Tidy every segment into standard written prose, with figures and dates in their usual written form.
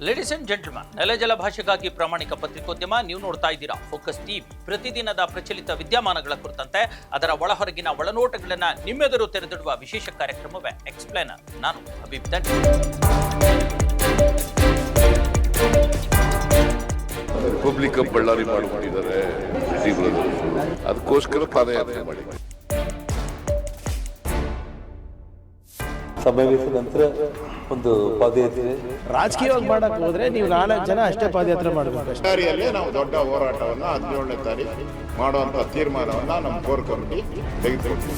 Ladies and gentleman, ನೆಲಜಲ ಭಾಷೆಗಾಗಿ ಪ್ರಾಮಾಣಿಕ ಪತ್ರಿಕೋದ್ಯಮ. ನೀವು ನೋಡ್ತಾ ಇದ್ದೀರಾ ಫೋಕಸ್ ಟಿವಿ. ಪ್ರತಿದಿನದ ಪ್ರಚಲಿತ ವಿದ್ಯಮಾನಗಳ ಕುರಿತಂತೆ ಅದರ ಒಳಹೊರಗಿನ ಒಳನೋಟಗಳನ್ನು ನಿಮ್ಮೆದುರು ತೆರೆದಿಡುವ ವಿಶೇಷ ಕಾರ್ಯಕ್ರಮವೇ ಎಕ್ಸ್ಪ್ಲೇನರ್. ನಾನು ಹಬೀಬ್ ದನ್. ರಿಪಬ್ಲಿಕ್ ಆಫ್ ಬಳ್ಳಾರಿ ಮಾಡಿಕೊಂಡಿದ್ದಾರೆ, ಅದಕ್ಕೋಸ್ಕರ ಪಾದಯಾತ್ರೆ ಮಾಡಿ ಸಮಾವೇಶದ ನಂತರ ಒಂದು ಪಾದಯಾತ್ರೆ. ರಾಜಕೀಯವಾಗಿ ಮಾಡಕ್ ಹೋದ್ರೆ ನೀವು 4 ಜನ ಅಷ್ಟೇ ಪಾದಯಾತ್ರೆ ಮಾಡಬೇಕು. ಬಳ್ಳಾರಿಯಲ್ಲೇ ನಾವು ದೊಡ್ಡ ಹೋರಾಟವನ್ನು 17ನೇ ತಾರೀಕು ಮಾಡುವಂತ ತೀರ್ಮಾನವನ್ನ ನಮ್ಮ ಕೋರ್ ಕಮಿಟಿ ತೆಗೆದುಕೊಂಡಿದೆ.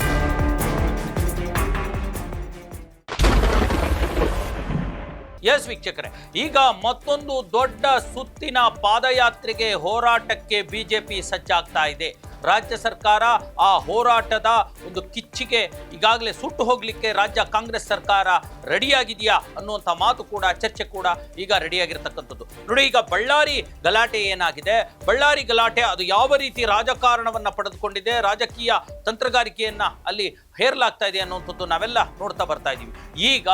ಎಸ್ ವೀಕ್ಷಕರೇ, ಈಗ ಮತ್ತೊಂದು ದೊಡ್ಡ ಸುತ್ತಿನ ಪಾದಯಾತ್ರೆಗೆ, ಹೋರಾಟಕ್ಕೆ ಬಿಜೆಪಿ ಸಜ್ಜಾಗ್ತಾ ಇದೆ. ರಾಜ್ಯ ಸರ್ಕಾರ ಆ ಹೋರಾಟದ ಒಂದು ಕಿಚ್ಚಿಗೆ ಈಗಾಗಲೇ ಸುಟ್ಟು ಹೋಗ್ಲಿಕ್ಕೆ ರಾಜ್ಯ ಕಾಂಗ್ರೆಸ್ ಸರ್ಕಾರ ರೆಡಿಯಾಗಿದೆಯಾ ಅನ್ನುವಂಥ ಮಾತು ಕೂಡ, ಚರ್ಚೆ ಕೂಡ ಈಗ ರೆಡಿಯಾಗಿರ್ತಕ್ಕಂಥದ್ದು. ನೋಡಿ, ಈಗ ಬಳ್ಳಾರಿ ಗಲಾಟೆ ಏನಾಗಿದೆ, ಬಳ್ಳಾರಿ ಗಲಾಟೆ ಅದು ಯಾವ ರೀತಿ ರಾಜಕಾರಣವನ್ನ ಪಡೆದುಕೊಂಡಿದೆ, ರಾಜಕೀಯ ತಂತ್ರಗಾರಿಕೆಯನ್ನ ಅಲ್ಲಿ ಹೇರಲಾಗ್ತಾ ಇದೆ ಅನ್ನುವಂಥದ್ದು ನಾವೆಲ್ಲ ನೋಡ್ತಾ ಬರ್ತಾ ಇದ್ದೀವಿ. ಈಗ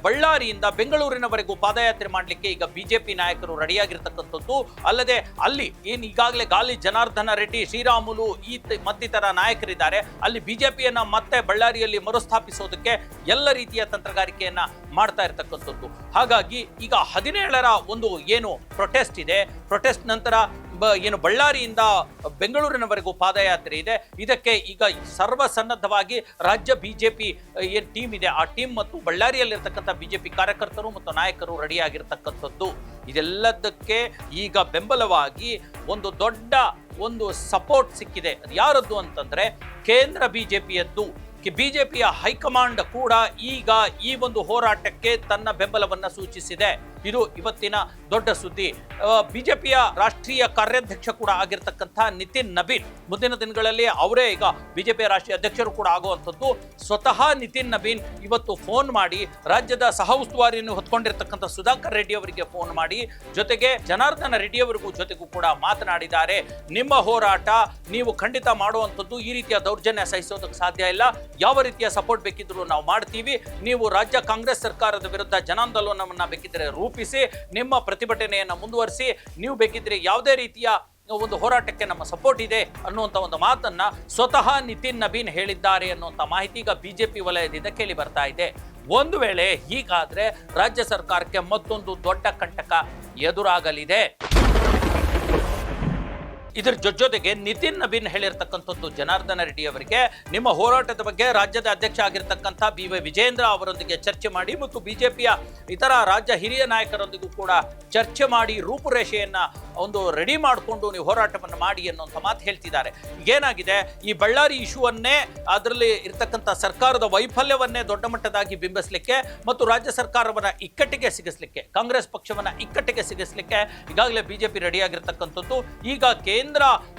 ಬಳ್ಳಾರಿಯಿಂದ ಬೆಂಗಳೂರಿನವರೆಗೂ ಪಾದಯಾತ್ರೆ ಮಾಡಲಿಕ್ಕೆ ಈಗ ಬಿಜೆಪಿ ನಾಯಕರು ರೆಡಿಯಾಗಿರ್ತಕ್ಕಂಥದ್ದು. ಅಲ್ಲದೆ ಅಲ್ಲಿ ಏನು ಈಗಾಗಲೇ ಗಾಲಿ ಜನಾರ್ದನ ರೆಡ್ಡಿ, ಶ್ರೀರಾಮುಲು ಮತ್ತಿತರ ನಾಯಕರಿದ್ದಾರೆ. ಅಲ್ಲಿ ಬಿಜೆಪಿಯನ್ನ ಮತ್ತೆ ಬಳ್ಳಾರಿಯಲ್ಲಿ ಮರುಸ್ಥಾಪಿಸೋದಕ್ಕೆ ಎಲ್ಲ ರೀತಿಯ ತಂತ್ರಗಾರಿಕೆಯನ್ನ ಮಾಡ್ತಾ ಇರತಕ್ಕಂಥದ್ದು. ಹಾಗಾಗಿ ಈಗ 17ರ ಒಂದು ಏನು ಪ್ರೊಟೆಸ್ಟ್ ಇದೆ, ಪ್ರೊಟೆಸ್ಟ್ ನಂತರ ಏನು ಬಳ್ಳಾರಿಯಿಂದ ಬೆಂಗಳೂರಿನವರೆಗೂ ಪಾದಯಾತ್ರೆ ಇದೆ. ಇದಕ್ಕೆ ಈಗ ಸರ್ವಸನ್ನದ್ಧವಾಗಿ ರಾಜ್ಯ ಬಿಜೆಪಿ ಏನು ಟೀಮ್ ಇದೆ, ಆ ಟೀಮ್ ಮತ್ತು ಬಳ್ಳಾರಿಯಲ್ಲಿರ್ತಕ್ಕಂಥ ಬಿಜೆಪಿ ಕಾರ್ಯಕರ್ತರು ಮತ್ತು ನಾಯಕರು ರೆಡಿಯಾಗಿರ್ತಕ್ಕಂಥದ್ದು. ಇದೆಲ್ಲದಕ್ಕೆ ಈಗ ಬೆಂಬಲವಾಗಿ ಒಂದು ದೊಡ್ಡ ಒಂದು ಸಪೋರ್ಟ್ ಸಿಕ್ಕಿದೆ. ಅದು ಯಾರದ್ದು ಅಂತಂದ್ರೆ ಕೇಂದ್ರ ಬಿಜೆಪಿಯದ್ದು. ಬಿಜೆಪಿಯ ಹೈಕಮಾಂಡ್ ಕೂಡ ಈಗ ಈ ಒಂದು ಹೋರಾಟಕ್ಕೆ ತನ್ನ ಬೆಂಬಲವನ್ನ ಸೂಚಿಸಿದೆ. ಇದು ಇವತ್ತಿನ ದೊಡ್ಡ ಸುದ್ದಿ. ಬಿಜೆಪಿಯ ರಾಷ್ಟ್ರೀಯ ಕಾರ್ಯಾಧ್ಯಕ್ಷ ಕೂಡ ಆಗಿರ್ತಕ್ಕಂಥ ನಿತಿನ್ ನಬೀನ್, ಮುಂದಿನ ದಿನಗಳಲ್ಲಿ ಅವರೇ ಈಗ ಬಿಜೆಪಿಯ ರಾಷ್ಟ್ರೀಯ ಅಧ್ಯಕ್ಷರು ಕೂಡ ಆಗುವಂಥದ್ದು. ಸ್ವತಃ ನಿತಿನ್ ನಬೀನ್ ಇವತ್ತು ಫೋನ್ ಮಾಡಿ ರಾಜ್ಯದ ಸಹ ಉಸ್ತುವಾರಿಯನ್ನು ಹೊತ್ಕೊಂಡಿರ್ತಕ್ಕಂಥ ಸುಧಾಕರ್ ರೆಡ್ಡಿ ಅವರಿಗೆ ಫೋನ್ ಮಾಡಿ, ಜೊತೆಗೆ ಜನಾರ್ದನ ರೆಡ್ಡಿ ಅವರಿಗೂ ಜೊತೆಗೂ ಕೂಡ ಮಾತನಾಡಿದ್ದಾರೆ. ನಿಮ್ಮ ಹೋರಾಟ ನೀವು ಖಂಡಿತ ಮಾಡುವಂಥದ್ದು, ಈ ರೀತಿಯ ದೌರ್ಜನ್ಯ ಸಹಿಸೋದಕ್ಕೆ ಸಾಧ್ಯ ಇಲ್ಲ. ಯಾವ ರೀತಿಯ ಸಪೋರ್ಟ್ ಬೇಕಿದ್ರು ನಾವು ಮಾಡ್ತೀವಿ. ನೀವು ರಾಜ್ಯ ಕಾಂಗ್ರೆಸ್ ಸರ್ಕಾರದ ವಿರುದ್ಧ ಜನಾಂದೋಲನವನ್ನ ಬೇಕಿದ್ರೆ ರೂಪಿಸಿ, ನಿಮ್ಮ ಪ್ರತಿಭಟನೆಯನ್ನ ಮುಂದುವರಿಸಿ, ನೀವು ಬೇಕಿದ್ರೆ ಯಾವುದೇ ರೀತಿಯ ಒಂದು ಹೋರಾಟಕ್ಕೆ ನಮ್ಮ ಸಪೋರ್ಟ್ ಇದೆ ಅನ್ನುವಂಥ ಒಂದು ಮಾತನ್ನ ಸ್ವತಃ ನಿತಿನ್ ನಬೀನ್ ಹೇಳಿದ್ದಾರೆ ಅನ್ನುವಂಥ ಮಾಹಿತಿ ಈಗ ಬಿಜೆಪಿ ವಲಯದಿಂದ ಕೇಳಿ ಬರ್ತಾ ಇದೆ. ಒಂದು ವೇಳೆ ಹೀಗಾದ್ರೆ ರಾಜ್ಯ ಸರ್ಕಾರಕ್ಕೆ ಮತ್ತೊಂದು ದೊಡ್ಡ ಕಂಟಕ ಎದುರಾಗಲಿದೆ. ಇದರ ಜೊತೆಗೆ ನಿತಿನ್ ನಬೀನ್ ಹೇಳಿರ್ತಕ್ಕಂಥದ್ದು ಜನಾರ್ದನ ರೆಡ್ಡಿ ಅವರಿಗೆ, ನಿಮ್ಮ ಹೋರಾಟದ ಬಗ್ಗೆ ರಾಜ್ಯದ ಅಧ್ಯಕ್ಷ ಆಗಿರ್ತಕ್ಕಂಥ BY ವಿಜೇಂದ್ರ ಅವರೊಂದಿಗೆ ಚರ್ಚೆ ಮಾಡಿ ಮತ್ತು ಬಿಜೆಪಿಯ ಇತರ ರಾಜ್ಯ ಹಿರಿಯ ನಾಯಕರೊಂದಿಗೂ ಕೂಡ ಚರ್ಚೆ ಮಾಡಿ ರೂಪುರೇಷೆಯನ್ನ ಒಂದು ರೆಡಿ ಮಾಡಿಕೊಂಡು ನೀವು ಹೋರಾಟವನ್ನು ಮಾಡಿ ಅನ್ನುವಂಥ ಮಾತು ಹೇಳ್ತಿದ್ದಾರೆ. ಏನಾಗಿದೆ, ಈ ಬಳ್ಳಾರಿ ಇಶ್ಯೂವನ್ನೇ, ಅದರಲ್ಲಿ ಇರ್ತಕ್ಕಂಥ ಸರ್ಕಾರದ ವೈಫಲ್ಯವನ್ನೇ ದೊಡ್ಡ ಮಟ್ಟದಾಗಿ ಬಿಂಬಿಸಲಿಕ್ಕೆ ಮತ್ತು ರಾಜ್ಯ ಸರ್ಕಾರವನ್ನ ಇಕ್ಕಟ್ಟಿಗೆ ಸಿಗಿಸ್ಲಿಕ್ಕೆ, ಕಾಂಗ್ರೆಸ್ ಪಕ್ಷವನ್ನ ಇಕ್ಕಟ್ಟಿಗೆ ಸಿಗಿಸ್ಲಿಕ್ಕೆ ಈಗಾಗಲೇ ಬಿಜೆಪಿ ರೆಡಿಯಾಗಿರ್ತಕ್ಕಂಥದ್ದು. ಈಗ ಕೇಂದ್ರ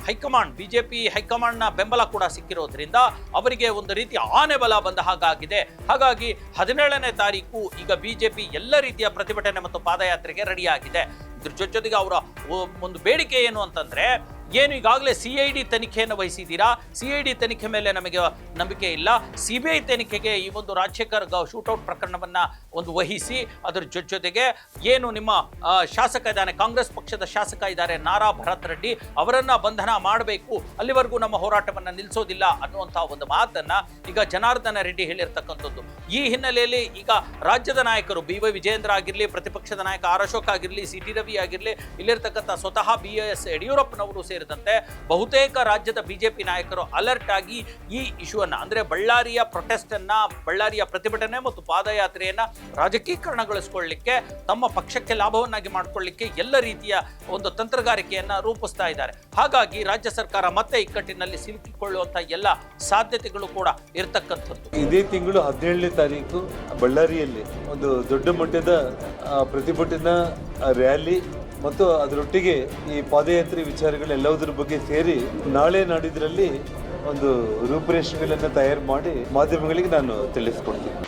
ಹೈಕಮಾಂಡ್, ಬಿಜೆಪಿ ಹೈಕಮಾಂಡ್ನ ಬೆಂಬಲ ಕೂಡ ಸಿಕ್ಕಿರೋದ್ರಿಂದ ಅವರಿಗೆ ಒಂದು ರೀತಿ ಆನೆ ಬಲ ಬಂದ ಹಾಗಾಗಿದೆ. ಹಾಗಾಗಿ 17ನೇ ತಾರೀಕು ಈಗ ಬಿಜೆಪಿ ಎಲ್ಲ ರೀತಿಯ ಪ್ರತಿಭಟನೆ ಮತ್ತು ಪಾದಯಾತ್ರೆಗೆ ರೆಡಿಯಾಗಿದೆ. ಇದ್ರ ಜೊತೆಗೆ ಅವರ ಒಂದು ಬೇಡಿಕೆ ಏನು ಅಂತಂದ್ರೆ, ಏನು ಈಗಾಗಲೇ CID ತನಿಖೆಯನ್ನು ವಹಿಸಿದ್ದೀರಾ, CID ತನಿಖೆ ಮೇಲೆ ನಮಗೆ ನಂಬಿಕೆ ಇಲ್ಲ, CBI ತನಿಖೆಗೆ ಈ ಒಂದು ರಾಜಶೇಖರ್ ಶೂಟೌಟ್ ಪ್ರಕರಣವನ್ನ ಒಂದು ವಹಿಸಿ, ಅದರ ಜೊತೆಗೆ ಏನು ನಿಮ್ಮ ಶಾಸಕ ಇದ್ದಾನೆ, ಕಾಂಗ್ರೆಸ್ ಪಕ್ಷದ ಶಾಸಕ ಇದ್ದಾರೆ ನಾರಾ ಭರತ್ ರೆಡ್ಡಿ, ಅವರನ್ನ ಬಂಧನ ಮಾಡಬೇಕು, ಅಲ್ಲಿವರೆಗೂ ನಮ್ಮ ಹೋರಾಟವನ್ನ ನಿಲ್ಲಿಸೋದಿಲ್ಲ ಅನ್ನುವಂತಹ ಒಂದು ಮಾತನ್ನ ಈಗ ಜನಾರ್ದನ ರೆಡ್ಡಿ ಹೇಳಿರ್ತಕ್ಕಂಥದ್ದು. ಈ ಹಿನ್ನೆಲೆಯಲ್ಲಿ ಈಗ ರಾಜ್ಯದ ನಾಯಕರು BY ವಿಜೇಂದ್ರ ಆಗಿರಲಿ, ಪ್ರತಿಪಕ್ಷದ ನಾಯಕ R ಅಶೋಕ್ ಆಗಿರಲಿ, CT ರವಿ ಆಗಿರಲಿ, ಇಲ್ಲಿರ್ತಕ್ಕಂಥ ಸ್ವತಃ BS ಯಡಿಯೂರಪ್ಪನವರು ಸೇರಿದಂತೆ ಬಹುತೇಕ ರಾಜ್ಯದ ಬಿಜೆಪಿ ನಾಯಕರು ಅಲರ್ಟ್ ಆಗಿ ಈ ಇಶ್ಯೂವನ್ನ, ಅಂದ್ರೆ ಬಳ್ಳಾರಿಯ ಪ್ರೊಟೆಸ್ಟ್ ಅನ್ನ, ಬಳ್ಳಾರಿಯ ಪ್ರತಿಭಟನೆ ಮತ್ತು ಪಾದಯಾತ್ರೆಯನ್ನ ರಾಜಕೀಕರಣಗೊಳಿಸಿಕೊಳ್ಳಲಿಕ್ಕೆ, ತಮ್ಮ ಪಕ್ಷಕ್ಕೆ ಲಾಭವನ್ನಾಗಿ ಮಾಡಿಕೊಳ್ಳಲಿಕ್ಕೆ ಎಲ್ಲ ರೀತಿಯ ಒಂದು ತಂತ್ರಗಾರಿಕೆಯನ್ನ ರೂಪಿಸ್ತಾ ಇದ್ದಾರೆ. ಹಾಗಾಗಿ ರಾಜ್ಯ ಸರ್ಕಾರ ಮತ್ತೆ ಇಕ್ಕಟ್ಟಿನಲ್ಲಿ ಸಿಲುಕಿಕೊಳ್ಳುವಂತ ಎಲ್ಲ ಸಾಧ್ಯತೆಗಳು ಕೂಡ ಇರತಕ್ಕಂಥದ್ದು. ಇದೇ ತಿಂಗಳು 17ನೇ ತಾರೀಕು ಬಳ್ಳಾರಿಯಲ್ಲಿ ಒಂದು ದೊಡ್ಡ ಮಟ್ಟದ ಪ್ರತಿಭಟನಾ ರ್ಯಾಲಿ ಮತ್ತು ಅದರೊಟ್ಟಿಗೆ ಈ ಪಾದಯಾತ್ರೆ ವಿಚಾರಗಳೆಲ್ಲದರ ಬಗ್ಗೆ ಸೇರಿ ನಾಳೆ ನಾಡಿದ್ರಲ್ಲಿ ಒಂದು ರೂಪುರೇಷೆಗಳನ್ನು ತಯಾರು ಮಾಡಿ ಮಾಧ್ಯಮಗಳಿಗೆ ನಾನು ತಿಳಿಸ್ಕೊಡ್ತೀನಿ.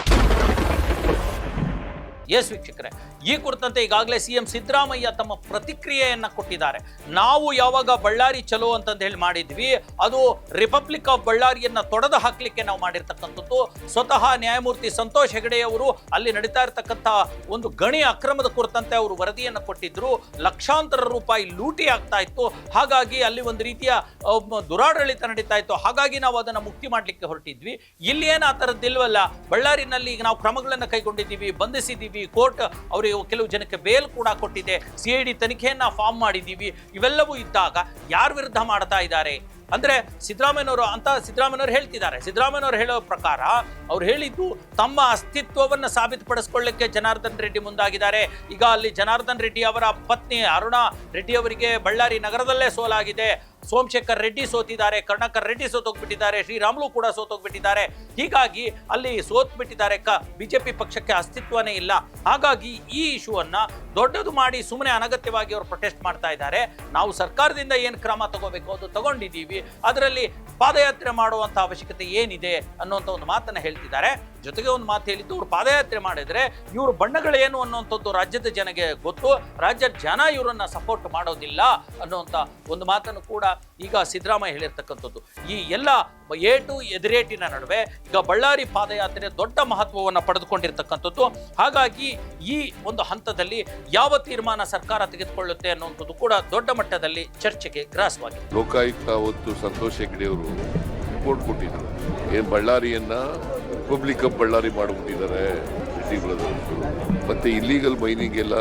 ಎಸ್ ವೀಕ್ಷಕರೇ, ಈ ಕುರಿತಂತೆ ಈಗಾಗಲೇ ಸಿಎಂ ಸಿದ್ದರಾಮಯ್ಯ ತಮ್ಮ ಪ್ರತಿಕ್ರಿಯೆಯನ್ನ ಕೊಟ್ಟಿದ್ದಾರೆ. ನಾವು ಯಾವಾಗ ಬಳ್ಳಾರಿ ಚಲೋ ಅಂತಂದು ಹೇಳಿ ಮಾಡಿದ್ವಿ, ಅದು ರಿಪಬ್ಲಿಕ್ ಆಫ್ ಬಳ್ಳಾರಿಯನ್ನ ತೊಡೆದು ಹಾಕ್ಲಿಕ್ಕೆ ನಾವು ಮಾಡಿರ್ತಕ್ಕಂಥದ್ದು. ಸ್ವತಃ ನ್ಯಾಯಮೂರ್ತಿ ಸಂತೋಷ್ ಹೆಗಡೆ ಅವರು ಅಲ್ಲಿ ನಡೀತಾ ಇರತಕ್ಕಂಥ ಒಂದು ಗಣಿ ಅಕ್ರಮದ ಕುರಿತಂತೆ ಅವರು ವರದಿಯನ್ನು ಕೊಟ್ಟಿದ್ರು. ಲಕ್ಷಾಂತರ ರೂಪಾಯಿ ಲೂಟಿ ಆಗ್ತಾ ಇತ್ತು. ಹಾಗಾಗಿ ಅಲ್ಲಿ ಒಂದು ರೀತಿಯ ದುರಾಡಳಿತ ನಡೀತಾ ಇತ್ತು. ಹಾಗಾಗಿ ನಾವು ಅದನ್ನು ಮುಕ್ತಿ ಮಾಡಲಿಕ್ಕೆ ಹೊರಟಿದ್ವಿ. ಇಲ್ಲಿ ಏನು ಆ ಥರದ್ದಿಲ್ವಲ್ಲ. ಬಳ್ಳಾರಿನಲ್ಲಿ ಈಗ ನಾವು ಕ್ರಮಗಳನ್ನು ಕೈಗೊಂಡಿದ್ದೀವಿ, ಬಂಧಿಸಿದ್ದೀವಿ. ಕೋರ್ಟ್ ಅವರಿಗೆ ಕೆಲವು ಜನಕ್ಕೆ ಬೇಲ್ ಕೂಡ ಕೊಟ್ಟಿದೆ. CID ತನಿಖೆಯನ್ನ ಫಾರ್ಮ್ ಮಾಡಿದ್ದೀವಿ. ಇವೆಲ್ಲವೂ ಇದ್ದಾಗ ಯಾರ ವಿರುದ್ಧ ಮಾಡ್ತಾ ಇದ್ದಾರೆ ಅಂದ್ರೆ ಸಿದ್ದರಾಮಯ್ಯನವರು ಹೇಳ್ತಿದ್ದಾರೆ. ಸಿದ್ದರಾಮಯ್ಯನವರು ಹೇಳೋ ಪ್ರಕಾರ ಅವ್ರು ಹೇಳಿದ್ದು ತಮ್ಮ ಅಸ್ತಿತ್ವವನ್ನು ಸಾಬೀತುಪಡಿಸ್ಕೊಳ್ಳಿಕ್ಕೆ ಜನಾರ್ದನ್ ರೆಡ್ಡಿ ಮುಂದಾಗಿದ್ದಾರೆ. ಈಗ ಅಲ್ಲಿ ಜನಾರ್ದನ್ ರೆಡ್ಡಿ ಅವರ ಪತ್ನಿ ಅರುಣಾ ರೆಡ್ಡಿ ಅವರಿಗೆ ಬಳ್ಳಾರಿ ನಗರದಲ್ಲೇ ಸೋಲಾಗಿದೆ. ಸೋಮಶೇಖರ್ ರೆಡ್ಡಿ ಸೋತಿದ್ದಾರೆ, ಕರುಣಾಕರ್ ರೆಡ್ಡಿ ಸೋತೋಗ್ಬಿಟ್ಟಿದ್ದಾರೆ, ಶ್ರೀರಾಮುಲು ಕೂಡ ಸೋತೋಗ್ಬಿಟ್ಟಿದ್ದಾರೆ. ಹೀಗಾಗಿ ಅಲ್ಲಿ ಸೋತ್ಬಿಟ್ಟಿದ್ದಾರೆ. ಬಿಜೆಪಿ ಪಕ್ಷಕ್ಕೆ ಅಸ್ತಿತ್ವನೇ ಇಲ್ಲ. ಹಾಗಾಗಿ ಈ ಇಶ್ಯೂವನ್ನ ದೊಡ್ಡದು ಮಾಡಿ ಸುಮ್ಮನೆ ಅನಗತ್ಯವಾಗಿ ಅವರು ಪ್ರೊಟೆಸ್ಟ್ ಮಾಡ್ತಾ ಇದ್ದಾರೆ. ನಾವು ಸರ್ಕಾರದಿಂದ ಏನು ಕ್ರಮ ತಗೋಬೇಕು ಅದು ತಗೊಂಡಿದ್ದೀವಿ, ಅದರಲ್ಲಿ ಪಾದಯಾತ್ರೆ ಮಾಡುವಂತ ಅವಶ್ಯಕತೆ ಏನಿದೆ ಅನ್ನುವಂಥ ಒಂದು ಮಾತನ್ನ ಹೇಳ್ತಿದ್ದಾರೆ. ಜೊತೆಗೆ ಒಂದು ಮಾತು ಹೇಳಿದ್ದು, ಇವರು ಪಾದಯಾತ್ರೆ ಮಾಡಿದ್ರೆ ಇವರು ಬಣ್ಣಗಳೇನು ಅನ್ನುವಂಥದ್ದು ರಾಜ್ಯದ ಜನಗೆ ಗೊತ್ತು. ರಾಜ್ಯದ ಜನ ಇವರನ್ನ ಸಪೋರ್ಟ್ ಮಾಡೋದಿಲ್ಲ ಅನ್ನುವಂಥ ಒಂದು ಮಾತನ್ನು ಕೂಡ ಈಗ ಸಿದ್ದರಾಮಯ್ಯ ಹೇಳಿರ್ತಕ್ಕಂಥದ್ದು. ಈ ಎಲ್ಲ ಏಟು ಎದುರೇಟಿನ ನಡುವೆ ಈಗ ಬಳ್ಳಾರಿ ಪಾದಯಾತ್ರೆ ದೊಡ್ಡ ಮಹತ್ವವನ್ನು ಪಡೆದುಕೊಂಡಿರ್ತಕ್ಕಂಥದ್ದು. ಹಾಗಾಗಿ ಈ ಒಂದು ಹಂತದಲ್ಲಿ ಯಾವ ತೀರ್ಮಾನ ಸರ್ಕಾರ ತೆಗೆದುಕೊಳ್ಳುತ್ತೆ ಅನ್ನುವಂಥದ್ದು ಕೂಡ ದೊಡ್ಡ ಮಟ್ಟದಲ್ಲಿ ಚರ್ಚೆಗೆ ಗ್ರಾಸವಾಗಿದೆ. ಲೋಕಾಯುಕ್ತ ಅವತ್ತು ಸಂತೋಷ್ ಹೆಗ್ಡೆ ಅವರು ರಿಪೋರ್ಟ್ ಕೊಟ್ಟಿದ್ರು. ಏನು ಬಳ್ಳಾರಿಯನ್ನ ರಿಪಬ್ಲಿಕ್ ಆಫ್ ಬಳ್ಳಾರಿ ಮಾಡಿಬಿಟ್ಟಿದ್ದಾರೆ ರೆಡ್ಡಿ ಬ್ರದರ್ಸ್, ಮತ್ತೆ ಇಲ್ಲೀಗಲ್ ಮೈನಿಂಗ್ ಎಲ್ಲ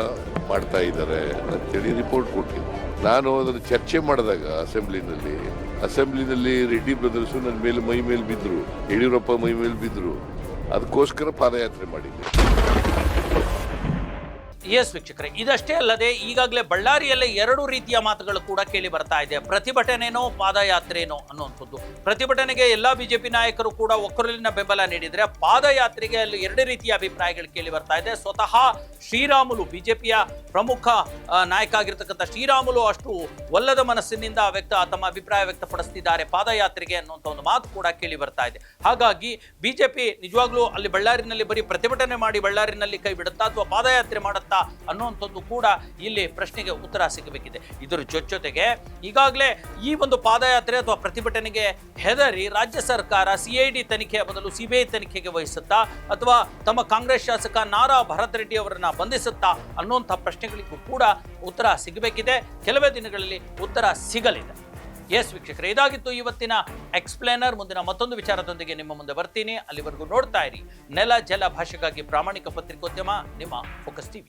ಮಾಡ್ತಾ ಇದ್ದಾರೆ ಅಂತೇಳಿ ರಿಪೋರ್ಟ್ ಕೊಟ್ಟಿದ್ರು. ನಾನು ಅದನ್ನು ಚರ್ಚೆ ಮಾಡಿದಾಗ ಅಸೆಂಬ್ಲಿನಲ್ಲಿ ರೆಡ್ಡಿ ಬ್ರದರ್ಸು ನನ್ನ ಮೇಲೆ ಮೈ ಮೇಲೆ ಬಿದ್ದರು, ಯಡಿಯೂರಪ್ಪ ಮೈ ಮೇಲೆ ಬಿದ್ದರು. ಅದಕ್ಕೋಸ್ಕರ ಪಾದಯಾತ್ರೆ ಮಾಡಿದ್ದೆ. ಎಸ್ ವೀಕ್ಷಕರೇ, ಇದಷ್ಟೇ ಅಲ್ಲದೆ ಈಗಾಗಲೇ ಬಳ್ಳಾರಿಯಲ್ಲೇ ಎರಡು ರೀತಿಯ ಮಾತುಗಳು ಕೂಡ ಕೇಳಿ ಬರ್ತಾ ಇದೆ. ಪ್ರತಿಭಟನೆನೋ ಪಾದಯಾತ್ರೆನೋ ಅನ್ನುವಂಥದ್ದು. ಪ್ರತಿಭಟನೆಗೆ ಎಲ್ಲಾ ಬಿಜೆಪಿ ನಾಯಕರು ಕೂಡ ಒಕ್ಕಲಿನ ಬೆಂಬಲ ನೀಡಿದ್ರೆ, ಪಾದಯಾತ್ರೆಗೆ ಅಲ್ಲಿ ಎರಡು ರೀತಿಯ ಅಭಿಪ್ರಾಯಗಳು ಕೇಳಿ ಬರ್ತಾ ಇದೆ. ಸ್ವತಃ ಶ್ರೀರಾಮುಲು, ಬಿಜೆಪಿಯ ಪ್ರಮುಖ ನಾಯಕ ಆಗಿರ್ತಕ್ಕಂಥ ಶ್ರೀರಾಮುಲು ಅಷ್ಟು ಒಲ್ಲದ ಮನಸ್ಸಿನಿಂದ ತಮ್ಮ ಅಭಿಪ್ರಾಯ ವ್ಯಕ್ತಪಡಿಸ್ತಿದ್ದಾರೆ ಪಾದಯಾತ್ರೆಗೆ ಅನ್ನುವಂಥ ಒಂದು ಮಾತು ಕೂಡ ಕೇಳಿ ಬರ್ತಾ ಇದೆ. ಹಾಗಾಗಿ ಬಿಜೆಪಿ ನಿಜವಾಗ್ಲೂ ಅಲ್ಲಿ ಬಳ್ಳಾರಿನಲ್ಲಿ ಬರೀ ಪ್ರತಿಭಟನೆ ಮಾಡಿ ಬಳ್ಳಾರಿನಲ್ಲಿ ಕೈ ಬಿಡುತ್ತಾ ಅಥವಾ ಪಾದಯಾತ್ರೆ ಮಾಡುತ್ತಾ ಅನ್ನುವಂಥದ್ದು ಕೂಡ ಇಲ್ಲಿ ಪ್ರಶ್ನೆಗೆ ಉತ್ತರ ಸಿಗಬೇಕಿದೆ. ಇದರ ಜೊತೆಗೆ ಈಗಾಗಲೇ ಈ ಒಂದು ಪಾದಯಾತ್ರೆ ಅಥವಾ ಪ್ರತಿಭಟನೆಗೆ ಹೆದರಿ ರಾಜ್ಯ ಸರ್ಕಾರ CID ತನಿಖೆಯ ಬದಲು CBI ತನಿಖೆಗೆ ವಹಿಸುತ್ತಾ ಅಥವಾ ತಮ್ಮ ಕಾಂಗ್ರೆಸ್ ಶಾಸಕ ನಾರಾ ಭರತ್ ರೆಡ್ಡಿ ಅವರನ್ನ ಬಂಧಿಸುತ್ತಾ ಅನ್ನುವಂಥ ಪ್ರಶ್ನೆಗಳಿಗೂ ಕೂಡ ಉತ್ತರ ಸಿಗಬೇಕಿದೆ. ಕೆಲವೇ ದಿನಗಳಲ್ಲಿ ಉತ್ತರ ಸಿಗಲಿದೆ. ಎಸ್ ವೀಕ್ಷಕರೇ, ಇದಾಗಿತ್ತು ಇವತ್ತಿನ ಎಕ್ಸ್ಪ್ಲೇನರ್. ಮುಂದಿನ ಮತ್ತೊಂದು ವಿಚಾರದೊಂದಿಗೆ ನಿಮ್ಮ ಮುಂದೆ ಬರ್ತೀನಿ. ಅಲ್ಲಿವರೆಗೂ ನೋಡ್ತಾ ಇರಿ ನೆಲ ಜಲ ಭಾಷೆಗಾಗಿ ಪ್ರಾಮಾಣಿಕ ಪತ್ರಿಕೋದ್ಯಮ, ನಿಮ್ಮ ಫೋಕಸ್ TV.